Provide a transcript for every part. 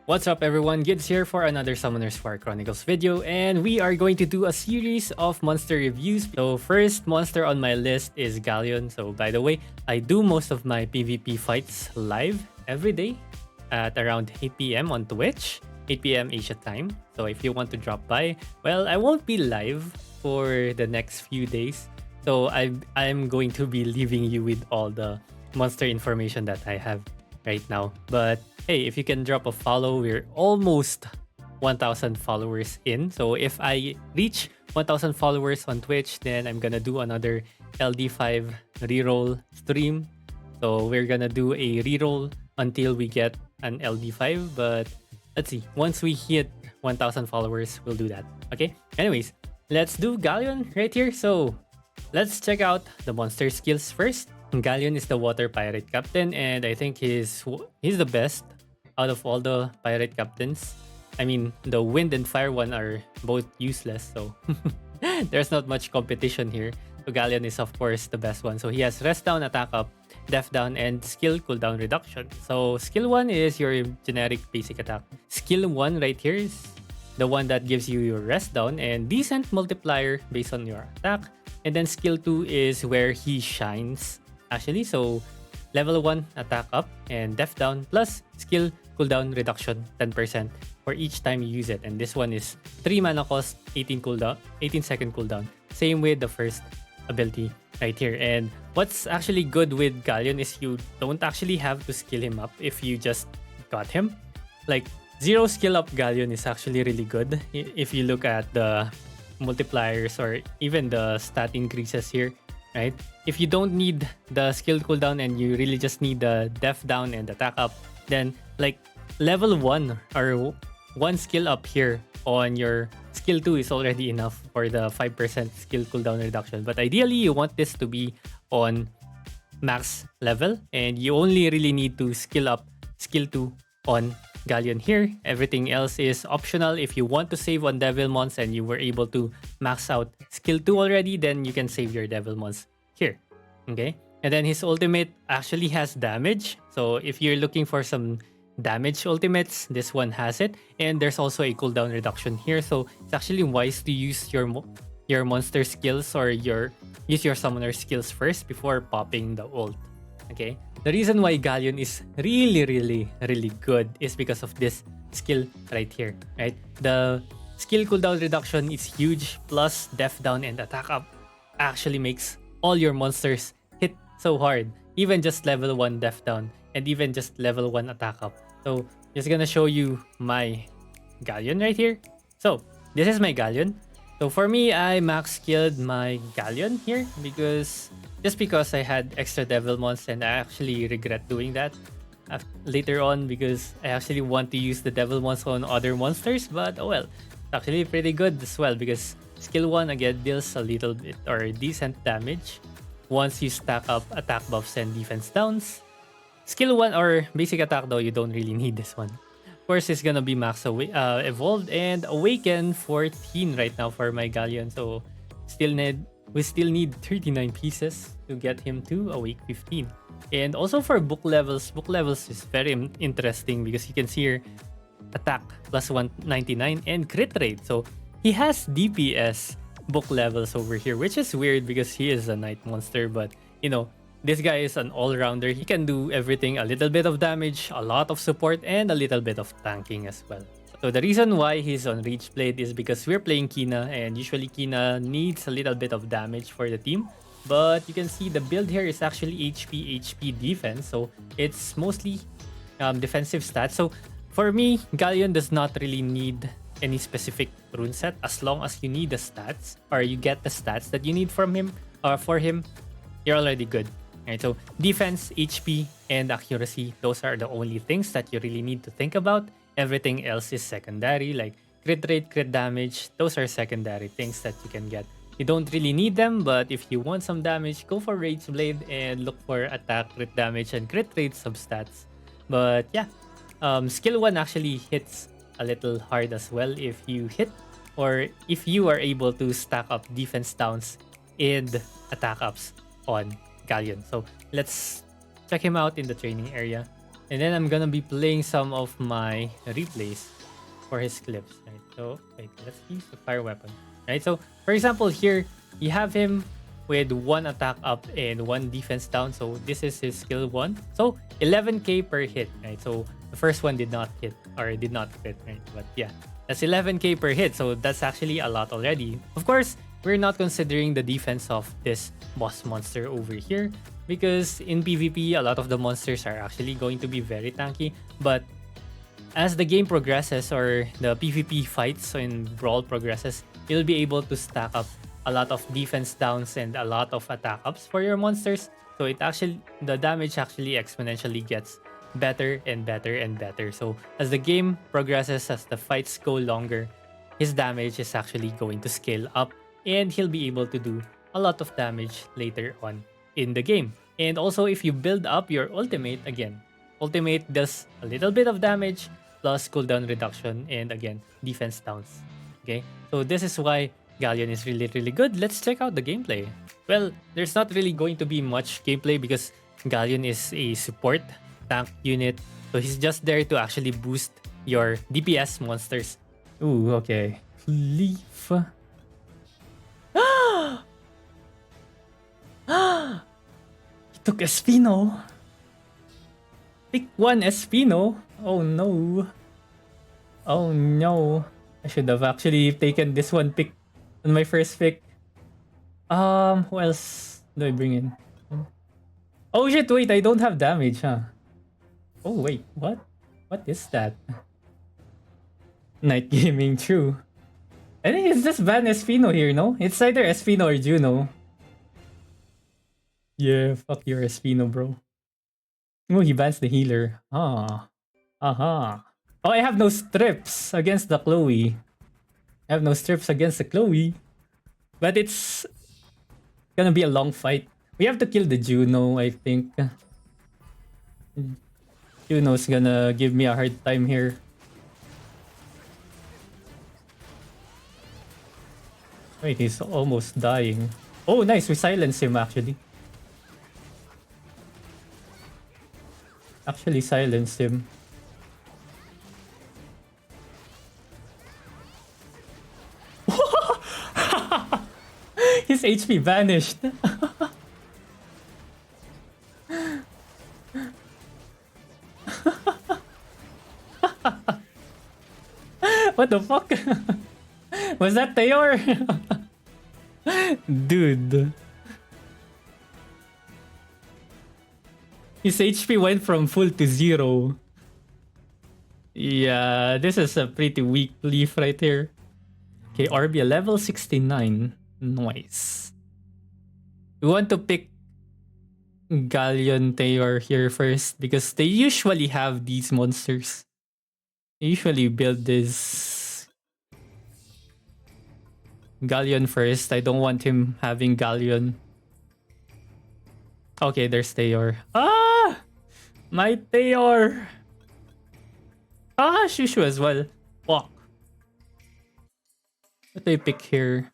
What's up everyone, Gids here for another Summoners for Chronicles video, and we are going to do a series of monster reviews. So first monster on my list is Galleon. So by the way, I do most of my PvP fights live every day at around 8 p.m. on Twitch, 8 p.m. Asia time. So if you want to drop by, well, I won't be live for the next few days. So I'm going to be leaving you with all the monster information that I have right now. But hey, if you can drop a follow, we're almost 1,000 followers in. So if I reach 1,000 followers on Twitch, then I'm gonna do another LD5 reroll stream. So we're gonna do a reroll until we get an LD5. But let's see, once we hit 1,000 followers, we'll do that. Okay. Anyways, let's do Galleon right here. So let's check out the monster skills first. Galleon is the water pirate captain, and I think he's the best out of all the pirate captains. I mean, the wind and fire one are both useless, so there's not much competition here. So Galleon is of course the best one. So he has rest down, attack up, def down, and skill cooldown reduction. So skill 1 is your generic basic attack. Skill 1 right here is the one that gives you your rest down and decent multiplier based on your attack. And then skill 2 is where he shines actually. So level 1 attack up and def down plus skill cooldown reduction 10% for each time you use it. And this one is 3 mana cost, 18 second cooldown. Same with the first ability right here. And what's actually good with Galleon is you don't actually have to skill him up if you just got him. Like 0 skill up Galleon is actually really good if you look at the multipliers or even the stat increases here, right? If you don't need the skill cooldown and you really just need the def down and attack up, then like level 1 or 1 skill up here on your skill 2 is already enough for the 5% skill cooldown reduction. But ideally, you want this to be on max level, and you only really need to skill up skill 2 on Galleon here. Everything else is optional. If you want to save on Devilmons and you were able to max out skill 2 already, then you can save your Devilmons here. Okay, and then his ultimate actually has damage. So if you're looking for some damage ultimates, this one has it. And there's also a cooldown reduction here. So it's actually wise to use your monster skills or use your summoner skills first before popping the ult. Okay, the reason why Galleon is really good is because of this skill right here, right? The skill cooldown reduction is huge, plus def down and attack up actually makes all your monsters hit so hard, even just level 1 def down and even just level 1 attack up. So just gonna show you my Galleon right here. So this is my Galleon. So for me, I max skilled my Galleon here because I had extra Devilmons, and I actually regret doing that later on because I actually want to use the Devilmons on other monsters. But oh well, it's actually pretty good as well because skill 1 again deals a little bit or decent damage once you stack up attack buffs and defense downs. Skill 1 or basic attack though, you don't really need this one. Of course, it's gonna be max evolved and awaken 14 right now for my Galleon. So we still need 39 pieces to get him to awake 15. And also for book levels is very interesting because you can see here attack plus 199 and crit rate. So he has DPS book levels over here, which is weird because he is a night monster, but you know, this guy is an all-rounder. He can do everything, a little bit of damage, a lot of support, and a little bit of tanking as well. So the reason why he's on Rage Blade is because we're playing Kina, and usually Kina needs a little bit of damage for the team. But you can see the build here is actually HP defense, so it's mostly defensive stats. So for me, Galleon does not really need any specific rune set as long as you need the stats or you get the stats that you need from him or for him, you're already good. Right, so defense, HP, and accuracy, those are the only things that you really need to think about. Everything else is secondary, like crit rate, crit damage. Those are secondary things that you can get. You don't really need them, but if you want some damage, go for Rage Blade and look for attack, crit damage, and crit rate substats. But yeah, skill 1 actually hits a little hard as well if you hit or if you are able to stack up defense downs and attack ups on Galleon. So let's check him out in the training area. And then I'm gonna be playing some of my replays for his clips, right? So wait, let's use the fire weapon, right? So for example, here you have him with one attack up and one defense down. So this is his skill one. So 11k per hit, right? So the first one did not hit or did not fit, right? But yeah, that's 11k per hit. So that's actually a lot already. Of course, we're not considering the defense of this boss monster over here because in PvP, a lot of the monsters are actually going to be very tanky. But as the game progresses or the PvP fights in Brawl progresses, you'll be able to stack up a lot of defense downs and a lot of attack ups for your monsters. So the damage actually exponentially gets better and better and better. So as the game progresses, as the fights go longer, his damage is actually going to scale up and he'll be able to do a lot of damage later on in the game. And also if you build up your ultimate, again, ultimate does a little bit of damage plus cooldown reduction and again defense downs. Okay, so this is why Galleon is really really good. Let's check out the gameplay. Well, there's not really going to be much gameplay because Galleon is a support tank unit, so he's just there to actually boost your DPS monsters. Ooh, okay. Leaf. He took Espino. Pick one Espino. Oh no. Oh no. I should have actually taken this one pick on my first pick. Who else do I bring in? Oh shit, wait, I don't have damage, huh? Oh wait, what? What is that? Night gaming, true. I think it's just ban Espino here, no? It's either Espino or Juno. Yeah, fuck your Espino, bro. Oh, he bans the healer. Ah. Aha. Oh, I have no strips against the Chloe. I have no strips against the Chloe. But it's gonna be a long fight. We have to kill the Juno, I think. Juno's gonna give me a hard time here. Wait, he's almost dying. Oh, nice. We silenced him, actually. Actually silenced him. His HP vanished. What the fuck? Was that Tayor? Dude. His HP went from full to 0. Yeah, this is a pretty weak leaf right here. Okay, Orbia level 69. Nice. We want to pick Galleon Tayor here first because they usually have these monsters. They usually build this Galleon first. I don't want him having Galleon. Okay, there's Tayor. Ah! My Tayor! Ah, Shushu as well. Fuck. What do I pick here?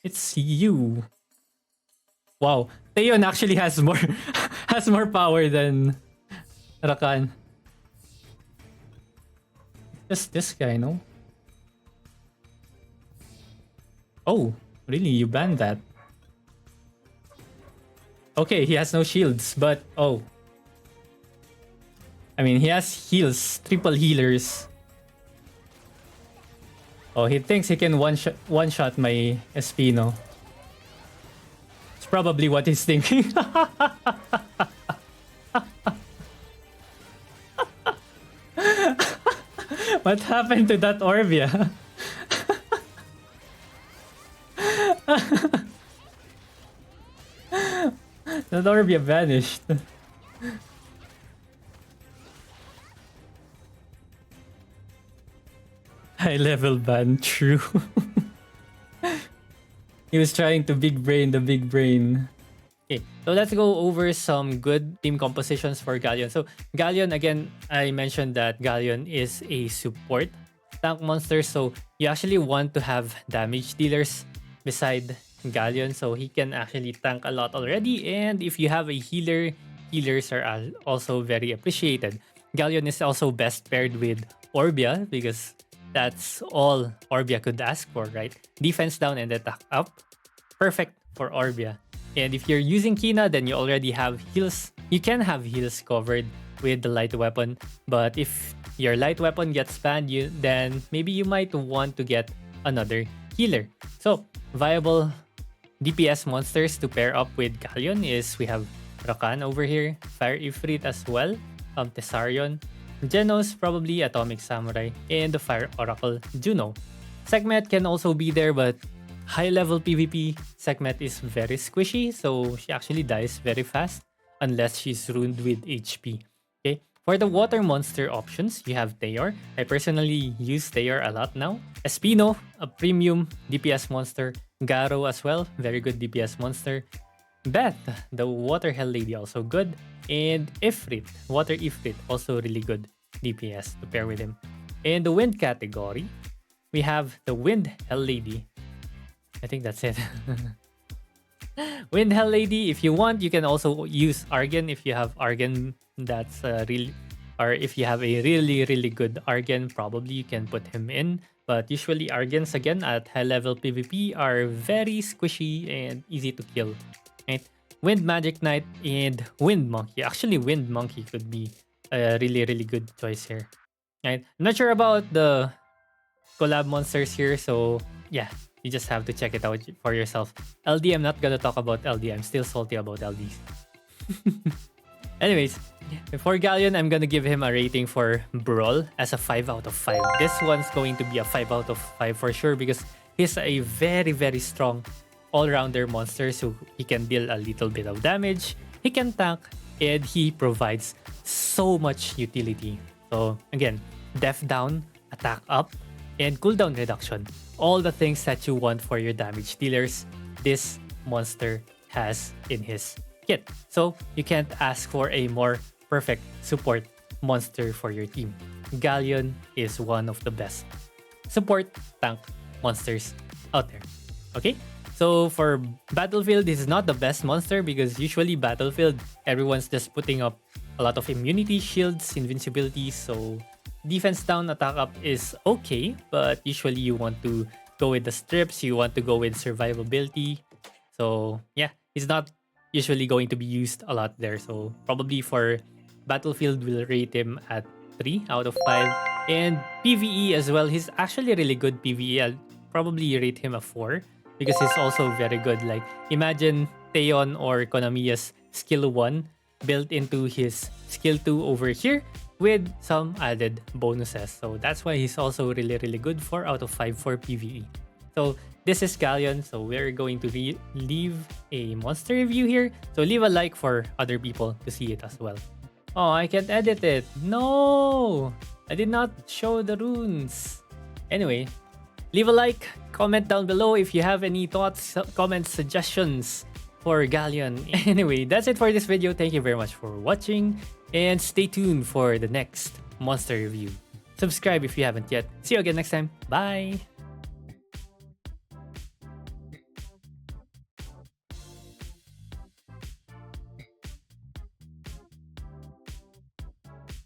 It's you. Wow. Taeyon actually has more has more power than Rakan. Just this guy, no? Oh, really? You banned that? Okay, he has no shields, but oh. I mean, he has heals, triple healers. Oh, he thinks he can one shot my Espino. It's probably what he's thinking. What happened to that Orbia? That Orbia vanished. High level ban, true. He was trying to big brain the big brain. Okay, so let's go over some good team compositions for Galleon. So Galleon, again, I mentioned that Galleon is a support tank monster. So you actually want to have damage dealers beside Galleon. So he can actually tank a lot already. And if you have a healer, healers are also very appreciated. Galleon is also best paired with Orbia because that's all Orbia could ask for, right? Defense down and attack up. Perfect for Orbia. And if you're using Kina, then you already have heals. You can have heals covered with the light weapon. But if your light weapon gets banned, then maybe you might want to get another healer. So, viable DPS monsters to pair up with Galleon is we have Rakan over here, Fire Ifrit as well, Tesarion, Genos, probably Atomic Samurai, and the Fire Oracle, Juno. Sekhmet can also be there, but high level PvP, Sekhmet is very squishy, so she actually dies very fast unless she's ruined with HP. Okay. For the water monster options, you have Teor. I personally use Teor a lot now. Espino, a premium DPS monster. Garo as well, very good DPS monster. Beth, the water hell lady, also good. And Ifrit, water Ifrit, also really good DPS to pair with him. In the wind category, we have the wind hell lady. I think that's it. Wind hell lady, if you want, you can also use Argen if you have Argen that's really, or if you have a really good Argen, probably you can put him in. But usually Argens again at high level PvP are very squishy and easy to kill. Right? Wind Magic Knight and Wind Monkey. Actually, Wind Monkey could be a really good choice here. Right? I'm not sure about the collab monsters here, so yeah, you just have to check it out for yourself. LD, I'm not gonna talk about LD. I'm still salty about LDs. Anyways, for Galleon, I'm gonna give him a rating for Brawl as a 5 out of 5. This one's going to be a 5 out of 5 for sure because he's a very strong all-rounder monster, so he can deal a little bit of damage, he can tank, and he provides so much utility. So again, def down, attack up, and cooldown reduction. All the things that you want for your damage dealers, this monster has in his kit. So you can't ask for a more perfect support monster for your team. Galleon is one of the best support tank monsters out there. Okay? So for Battlefield, this is not the best monster because usually Battlefield, everyone's just putting up a lot of immunity, shields, invincibility. So defense down, attack up is okay, but usually you want to go with the strips, you want to go with survivability. So yeah, he's not usually going to be used a lot there. So probably for Battlefield, we'll rate him at 3 out of 5. And PvE as well, he's actually really good PvE. I'll probably rate him a 4 because he's also very good. Like imagine Theon or Konamiya's skill 1 built into his skill 2 over here with some added bonuses. So that's why he's also really good, 4 out of 5 for PvE. So this is Galleon, so we're going to leave a monster review here. So leave a like for other people to see it as well. Oh, I can't edit it. No! I did not show the runes. Anyway, leave a like, comment down below if you have any thoughts, comments, suggestions for Galleon. Anyway, that's it for this video. Thank you very much for watching and stay tuned for the next monster review. Subscribe if you haven't yet. See you again next time. Bye!